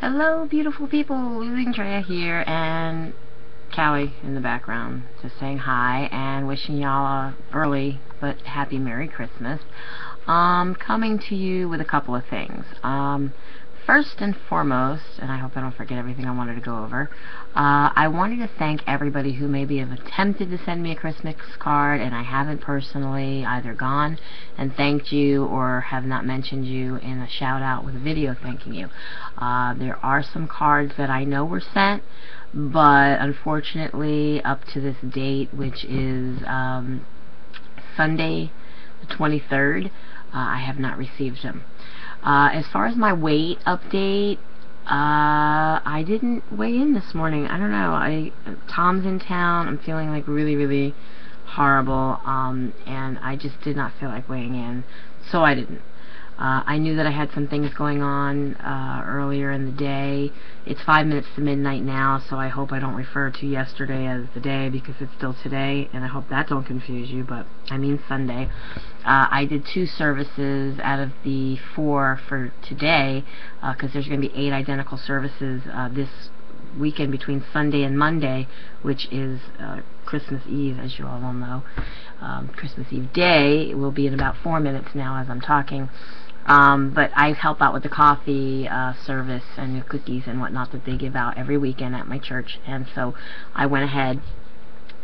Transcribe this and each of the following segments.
Hello, beautiful people. LosingDrea here, and Callie in the background, just saying hi and wishing y'all a early but happy Merry Christmas. Coming to you with a couple of things. First and foremost, and I hope I don't forget everything I wanted to go over, I wanted to thank everybody who maybe have attempted to send me a Christmas card and I haven't personally either gone and thanked you or have not mentioned you in a shout out with a video thanking you. There are some cards that I know were sent, but unfortunately up to this date, which is Sunday the 23rd, I have not received them. As far as my weight update, I didn't weigh in this morning. I don't know. Tom's in town. I'm feeling like really horrible, and I just did not feel like weighing in, so I didn't. I knew that I had some things going on earlier in the day. It's 5 minutes to midnight now, so I hope I don't refer to yesterday as the day because it's still today, and I hope that don't confuse you, but I mean Sunday. I did 2 services out of the 4 for today because there's going to be 8 identical services this weekend between Sunday and Monday, which is Christmas Eve, as you all will know. Christmas Eve day will be in about 4 minutes now as I'm talking. But I help out with the coffee service and the cookies and whatnot that they give out every weekend at my church, and so I went ahead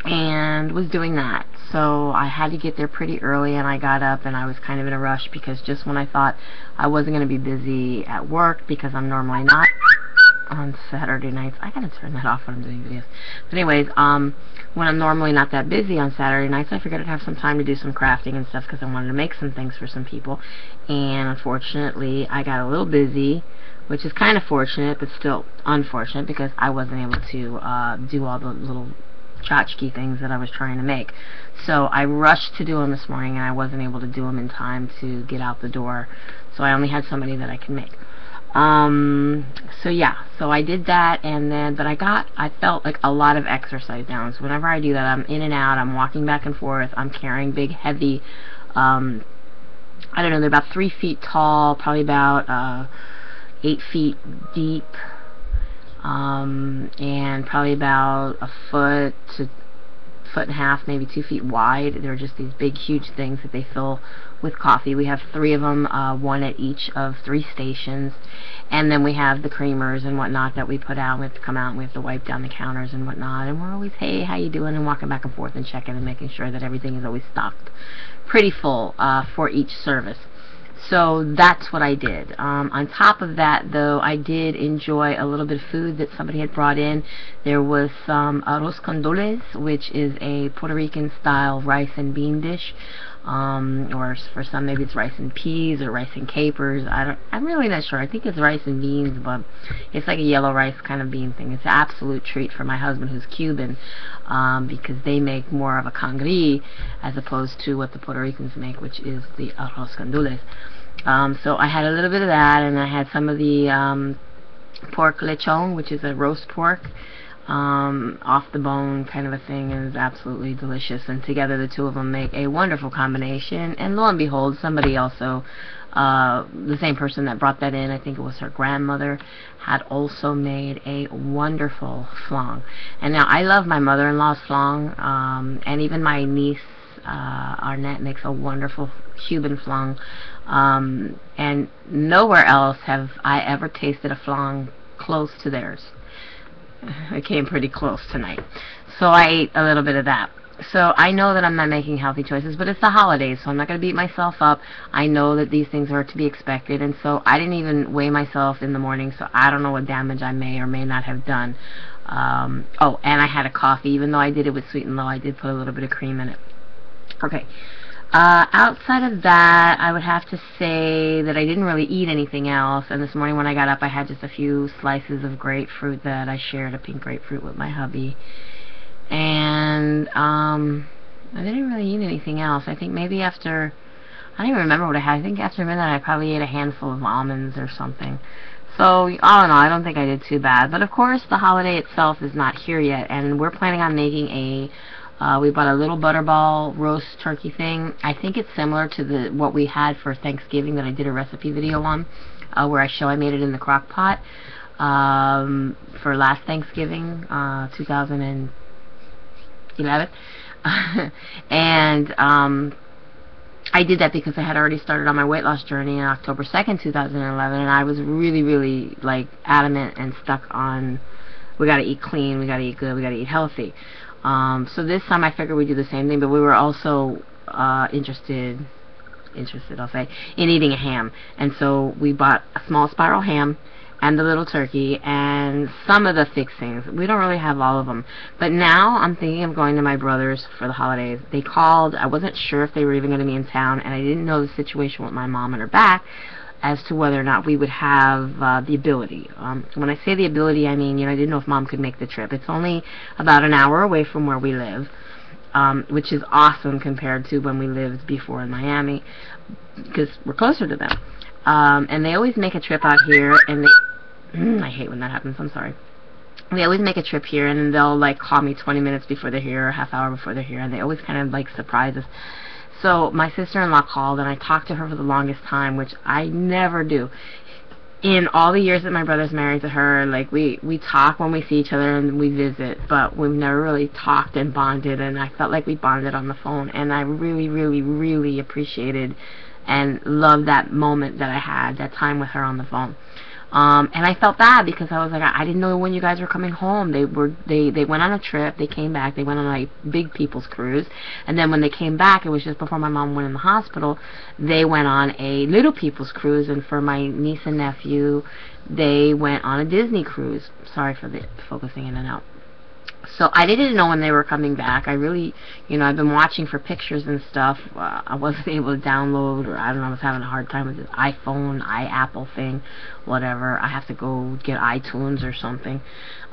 and was doing that. So I had to get there pretty early, and I got up and I was kind of in a rush because just when I thought I wasn't going to be busy at work, because I'm normally not on Saturday nights. I gotta turn that off when I'm doing videos. But anyways, when I'm normally not that busy on Saturday nights, I figured I'd have some time to do some crafting and stuff because I wanted to make some things for some people. And unfortunately, I got a little busy, which is kind of fortunate, but still unfortunate because I wasn't able to do all the little tchotchke things that I was trying to make. So I rushed to do them this morning, and I wasn't able to do them in time to get out the door. So I only had so many that I could make. So yeah, so I did that, and then, but I felt like a lot of exercise down. So whenever I do that, I'm in and out, I'm walking back and forth, I'm carrying big, heavy, I don't know, they're about 3 feet tall, probably about 8 feet deep, and probably about a foot to foot and a half, maybe 2 feet wide. They're just these big, huge things that they fill with coffee. We have 3 of them, 1 at each of 3 stations, and then we have the creamers and whatnot that we put out. We have to come out and we have to wipe down the counters and whatnot, and we're always, hey, how you doing, and walking back and forth and checking and making sure that everything is always stocked pretty full for each service. So that's what I did. On top of that, though, I did enjoy a little bit of food that somebody had brought in. There was some arroz con doles, which is a Puerto Rican style rice and bean dish. Or for some maybe it's rice and peas or rice and capers. I'm really not sure. I think it's rice and beans, but it's like a yellow rice kind of bean thing. It's an absolute treat for my husband, who's Cuban, because they make more of a cangri as opposed to what the Puerto Ricans make, which is the arroz con doles. So I had a little bit of that, and I had some of the pork lechon, which is a roast pork, off the bone kind of a thing, and is absolutely delicious, and together the 2 of them make a wonderful combination. And lo and behold, somebody also, the same person that brought that in, I think it was her grandmother, had also made a wonderful flan. And now I love my mother-in-law's flan, and even my niece Arnett makes a wonderful Cuban flan, and nowhere else have I ever tasted a flan close to theirs. It came pretty close tonight. So I ate a little bit of that. So I know that I'm not making healthy choices, but it's the holidays, so I'm not going to beat myself up. I know that these things are to be expected, and so I didn't even weigh myself in the morning, so I don't know what damage I may or may not have done. Oh, and I had a coffee. Even though I did it with sweet and low, I did put a little bit of cream in it. Okay. Outside of that, I would have to say that I didn't really eat anything else, and this morning when I got up, I had just a few slices of grapefruit that I shared, a pink grapefruit, with my hubby, and I didn't really eat anything else. I think maybe after, I don't even remember what I had. I think after midnight I probably ate a handful of almonds or something. So, all in all, I don't think I did too bad, but of course the holiday itself is not here yet, and we're planning on making a we bought a little butterball roast turkey thing. I think it's similar to what we had for Thanksgiving that I did a recipe video on, where I made it in the crock pot. for last Thanksgiving, 2011. And I did that because I had already started on my weight loss journey on October 2nd, 2011, and I was really, really, like, adamant and stuck on, we gotta eat clean, we gotta eat good, we gotta eat healthy. So this time I figured we'd do the same thing, but we were also interested, I'll say, in eating a ham. And so we bought a small spiral ham and the little turkey and some of the fixings. We don't really have all of them. But now I'm thinking of going to my brother's for the holidays. They called. I wasn't sure if they were even going to be in town, and I didn't know the situation with my mom and her back as to whether or not we would have the ability. When I say the ability, I mean, I didn't know if Mom could make the trip. It's only about an hour away from where we live, which is awesome compared to when we lived before in Miami, because we're closer to them. And they always make a trip out here, and I hate when that happens, I'm sorry. They always make a trip here, and they'll, like, call me 20 minutes before they're here, or a half hour before they're here, and they always kind of, like, surprise us. So my sister-in-law called, and I talked to her for the longest time, which I never do. In all the years that my brother's married to her, like, we talk when we see each other and we visit, but we've never really talked and bonded, and I felt like we bonded on the phone, and I really, really, really appreciated and loved that moment that I had, that time with her on the phone. And I felt bad because I was like, I didn't know when you guys were coming home. They went on a trip, they came back, they went on a big people's cruise, and then when they came back, it was just before my mom went in the hospital, they went on a little people's cruise, and for my niece and nephew, they went on a Disney cruise. Sorry for the focusing in and out. So I didn't know when they were coming back. I really, I've been watching for pictures and stuff. I wasn't able to download, or I don't know, I was having a hard time with this iPhone, Apple thing, whatever. I have to go get iTunes or something.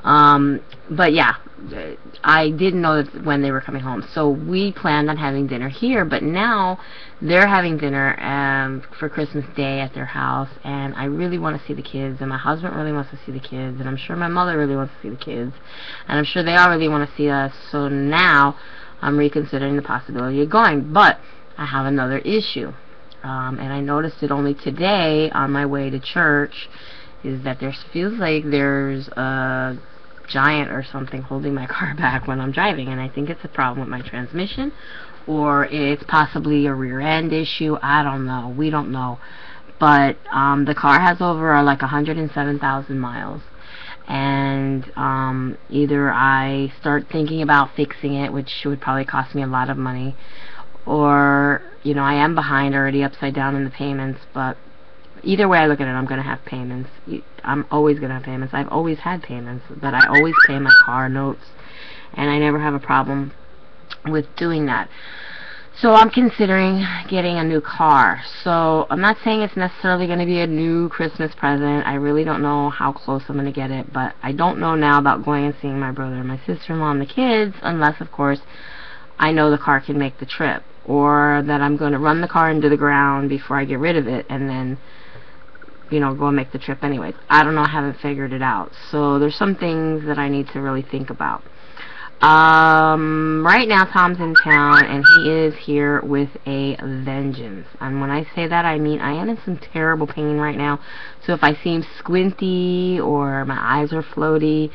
But yeah, I didn't know that when they were coming home. So we planned on having dinner here, but now they're having dinner for Christmas Day at their house, and I really want to see the kids, and my husband really wants to see the kids, and I'm sure my mother really wants to see the kids, and I'm sure they all really want to see us. So now I'm reconsidering the possibility of going, but I have another issue, and I noticed it only today on my way to church, is that there feels like there's a giant or something holding my car back when I'm driving, and I think it's a problem with my transmission, or it's possibly a rear end issue. I don't know. We don't know. But the car has over like 107,000 miles, and either I start thinking about fixing it, which would probably cost me a lot of money, or I am behind already, upside down in the payments. But either way I look at it, I'm going to have payments. I'm always going to have payments. I've always had payments, but I always pay my car notes, and I never have a problem with doing that. So I'm considering getting a new car. So I'm not saying it's necessarily going to be a new Christmas present. I really don't know how close I'm going to get it, but I don't know now about going and seeing my brother and my sister-in-law and the kids, unless, of course, I know the car can make the trip, or that I'm going to run the car into the ground before I get rid of it, and then go and make the trip anyways. I don't know. I haven't figured it out. So there's some things that I need to really think about. Right now Tom's in town, and he is here with a vengeance. And when I say that, I mean I am in some terrible pain right now. So if I seem squinty or my eyes are floaty,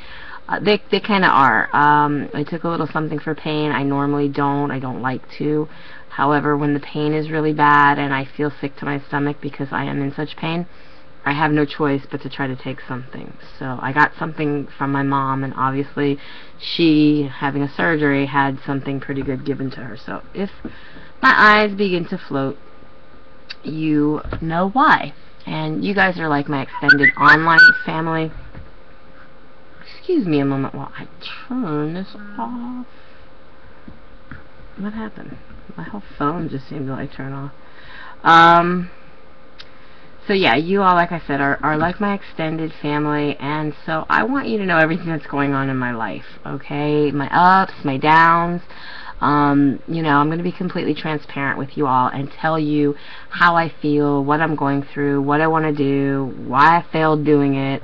they kind of are. I took a little something for pain. I normally don't. I don't like to. However, when the pain is really bad and I feel sick to my stomach because I am in such pain, I have no choice but to try to take something. So I got something from my mom, and obviously she, having a surgery, had something pretty good given to her. So if my eyes begin to float, you know why. And you guys are like my extended online family. Excuse me a moment while I turn this off. What happened? My whole phone just seemed to like turn off. So yeah, you all, like I said, are like my extended family, and so I want you to know everything that's going on in my life, okay? My ups, my downs. I'm going to be completely transparent with you all and tell you how I feel, what I'm going through, what I want to do, why I failed doing it.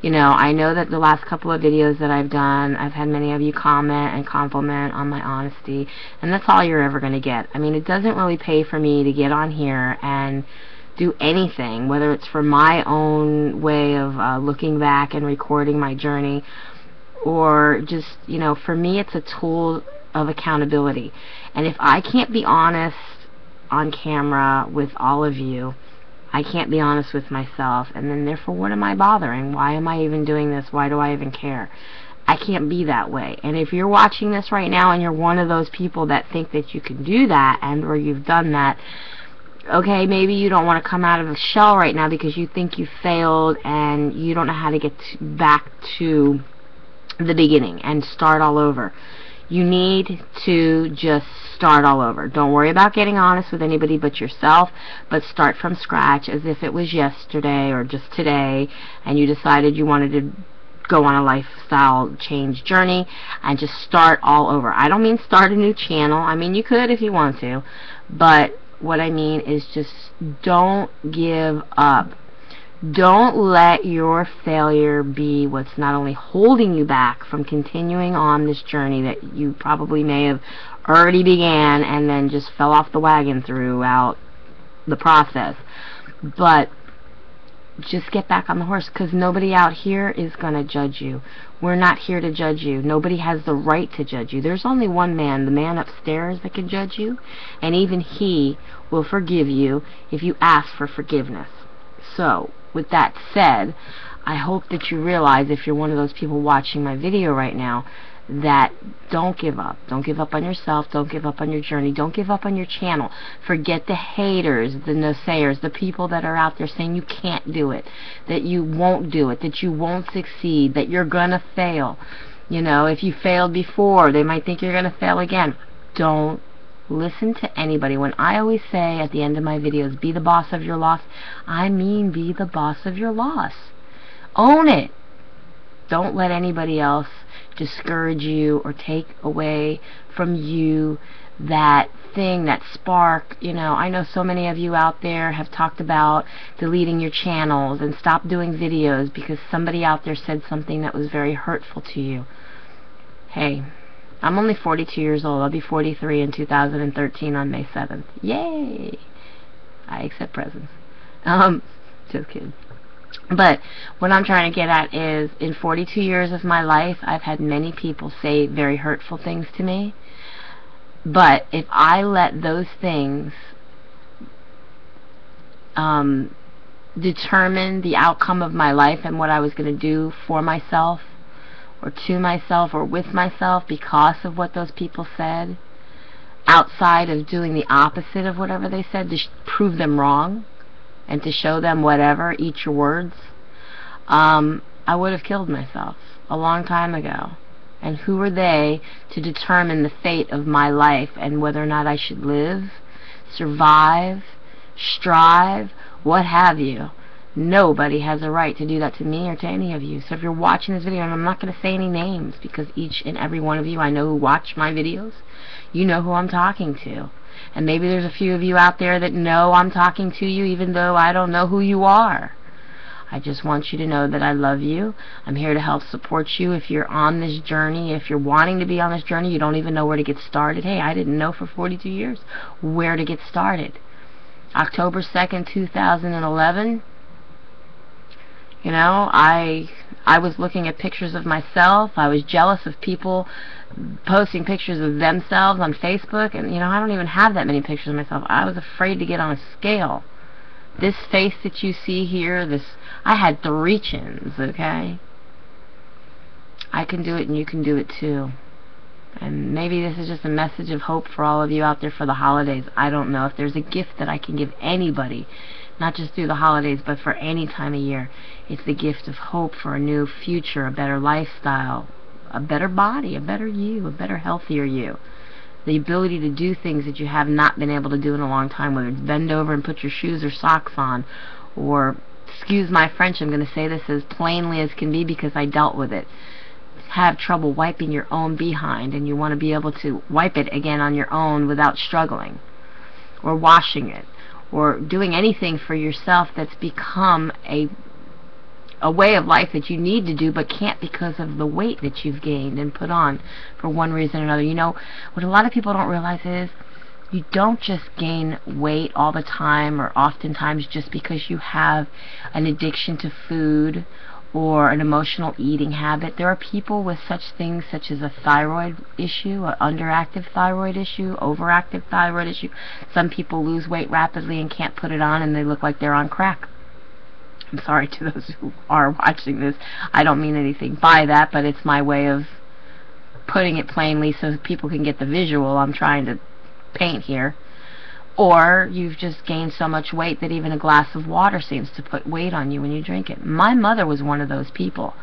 I know that the last couple of videos that I've done, I've had many of you comment and compliment on my honesty, and that's all you're ever going to get. I mean, it doesn't really pay for me to get on here and do anything, whether it's for my own way of looking back and recording my journey, or just, you know, for me it's a tool of accountability. And if I can't be honest on camera with all of you, I can't be honest with myself, and then therefore what am I bothering? Why am I even doing this? Why do I even care? I can't be that way. And if you're watching this right now and you're one of those people that think that you can do that, and or you've done that, okay, maybe you don't want to come out of the shell right now because you think you failed and you don't know how to get back to the beginning and start all over. You need to just start all over. Don't worry about getting honest with anybody but yourself, but start from scratch as if it was yesterday or just today, and you decided you wanted to go on a lifestyle change journey, and just start all over. I don't mean start a new channel. I mean, you could if you want to, but what I mean is just don't give up. Don't let your failure be what's not only holding you back from continuing on this journey that you probably may have already began and then just fell off the wagon throughout the process, but just get back on the horse, because nobody out here is going to judge you. We're not here to judge you. Nobody has the right to judge you. There's only one man, the man upstairs, that can judge you, and even he will forgive you if you ask for forgiveness. So, with that said, I hope that you realize, if you're one of those people watching my video right now, that don't give up. Don't give up on yourself. Don't give up on your journey. Don't give up on your channel. Forget the haters, the naysayers, the people that are out there saying you can't do it, that you won't do it, that you won't succeed, that you're gonna fail. You know, if you failed before, they might think you're gonna fail again. Don't listen to anybody. When I always say at the end of my videos, be the boss of your loss, I mean be the boss of your loss. Own it. Don't let anybody else discourage you or take away from you that thing, that spark. You know, I know so many of you out there have talked about deleting your channels and stop doing videos because somebody out there said something that was very hurtful to you. Hey, I'm only 42 years old. I'll be 43 in 2013 on May 7th. Yay! I accept presents. Just kidding. But what I'm trying to get at is, in 42 years of my life, I've had many people say very hurtful things to me. But if I let those things determine the outcome of my life and what I was going to do for myself, or to myself, or with myself, because of what those people said, outside of doing the opposite of whatever they said to prove them wrong, and to show them whatever, eat your words, I would have killed myself a long time ago. And who are they to determine the fate of my life and whether or not I should live, survive, strive, what have you? Nobody has a right to do that to me or to any of you. So if you're watching this video, and I'm not going to say any names because each and every one of you I know who watch my videos, you know who I'm talking to. And maybe there's a few of you out there that know I'm talking to you even though I don't know who you are. I just want you to know that I love you. I'm here to help support you if you're on this journey. If you're wanting to be on this journey, you don't even know where to get started. Hey, I didn't know for 42 years where to get started. October 2nd, 2011, you know, I was looking at pictures of myself. I was jealous of people posting pictures of themselves on Facebook, and you know, I don't even have that many pictures of myself. I was afraid to get on a scale. This face that you see here, I had 3 chins, okay? I can do it and you can do it too. And maybe this is just a message of hope for all of you out there for the holidays. I don't know. If there's a gift that I can give anybody, not just through the holidays, but for any time of year, it's the gift of hope for a new future, a better lifestyle, a better body, a better you, a better, healthier you. The ability to do things that you have not been able to do in a long time, whether it's bend over and put your shoes or socks on, or, excuse my French, I'm going to say this as plainly as can be because I dealt with it, have trouble wiping your own behind, and you want to be able to wipe it again on your own without struggling, or washing it, or doing anything for yourself that's become a way of life that you need to do but can't because of the weight that you've gained and put on for one reason or another. You know, what a lot of people don't realize is you don't just gain weight all the time or oftentimes just because you have an addiction to food or an emotional eating habit. There are people with such things such as a thyroid issue, an underactive thyroid issue, overactive thyroid issue. Some people lose weight rapidly and can't put it on, and they look like they're on crack. I'm sorry to those who are watching this. I don't mean anything by that, but it's my way of putting it plainly so people can get the visual I'm trying to paint here. Or you've just gained so much weight that even a glass of water seems to put weight on you when you drink it. My mother was one of those people,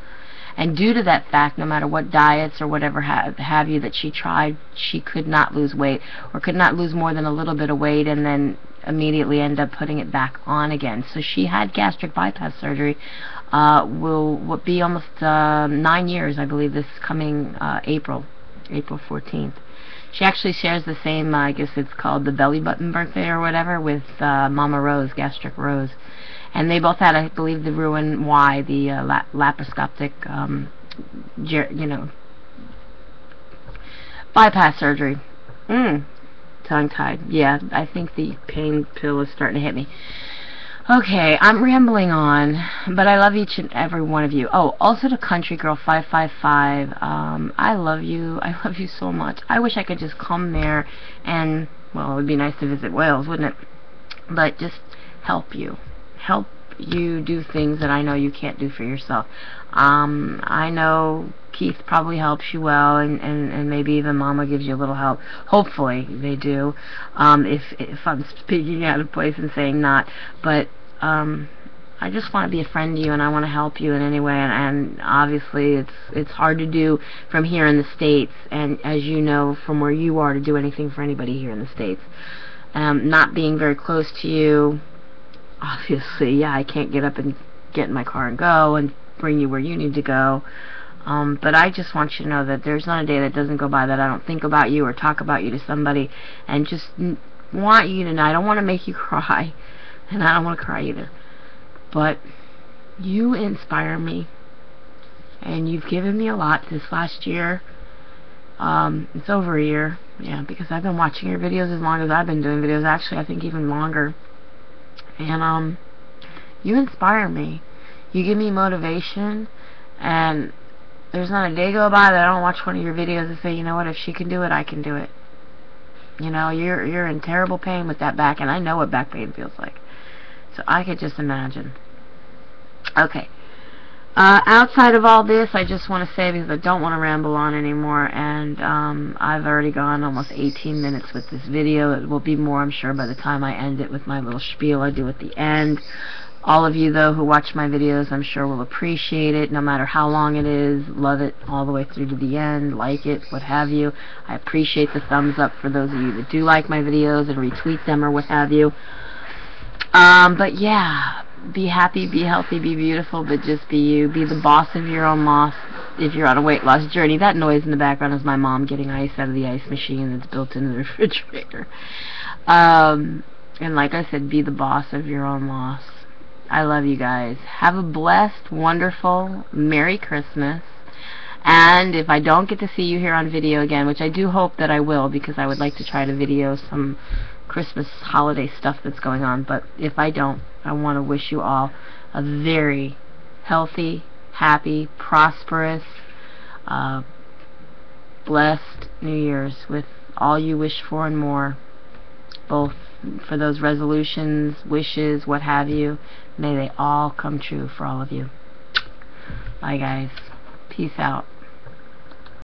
and due to that fact, no matter what diets or whatever have you that she tried, she could not lose weight, or could not lose more than a little bit of weight and then immediately end up putting it back on again. So she had gastric bypass surgery. Will be almost 9 years, I believe, this coming April 14th. She actually shares the same, I guess it's called the belly button birthday or whatever, with Mama Rose, Gastric Rose. And they both had, I believe, the Roux-en-Y, the laparoscopic, bypass surgery. Tongue-tied. Yeah, I think the pain pill is starting to hit me. Okay, I'm rambling on, but I love each and every one of you. Oh, also to Ctrygirl555, I love you. I love you so much. I wish I could just come there and, well, it would be nice to visit Wales, wouldn't it? But just help you. Help you do things that I know you can't do for yourself. I know Keith probably helps you well, and maybe even Mama gives you a little help. Hopefully they do, if I'm speaking out of place and saying not. But I just want to be a friend to you, and I want to help you in any way, and obviously it's hard to do from here in the States, and as you know from where you are, to do anything for anybody here in the States. Not being very close to you, obviously, yeah, I can't get up and get in my car and go and bring you where you need to go. But I just want you to know that there's not a day that doesn't go by that I don't think about you or talk about you to somebody, and just want you to know. I don't want to make you cry, and I don't want to cry either. But you inspire me, and you've given me a lot this last year. It's over a year, yeah, because I've been watching your videos as long as I've been doing videos. Actually, I think even longer. And you inspire me. You give me motivation, and there's not a day go by that I don't watch one of your videos and say, you know what, if she can do it, I can do it. You know, you're in terrible pain with that back, and I know what back pain feels like. So I could just imagine. Okay. Outside of all this, I just want to say, because I don't want to ramble on anymore, and I've already gone almost 18 minutes with this video. It will be more, I'm sure, by the time I end it with my little spiel I do at the end. All of you, though, who watch my videos, I'm sure will appreciate it, no matter how long it is. Love it all the way through to the end, like it, what have you. I appreciate the thumbs up for those of you that do like my videos and retweet them or what have you. But yeah, be happy, be healthy, be beautiful, but just be you. Be the boss of your own loss if you're on a weight loss journey. That noise in the background is my mom getting ice out of the ice machine that's built into the refrigerator. And like I said, be the boss of your own loss. I love you guys. Have a blessed, wonderful, Merry Christmas. And if I don't get to see you here on video again, which I do hope that I will, because I would like to try to video some Christmas holiday stuff that's going on, but if I don't, I want to wish you all a very healthy, happy, prosperous, blessed New Year's with all you wish for and more, both for those resolutions, wishes, what have you. May they all come true for all of you. Bye, guys. Peace out.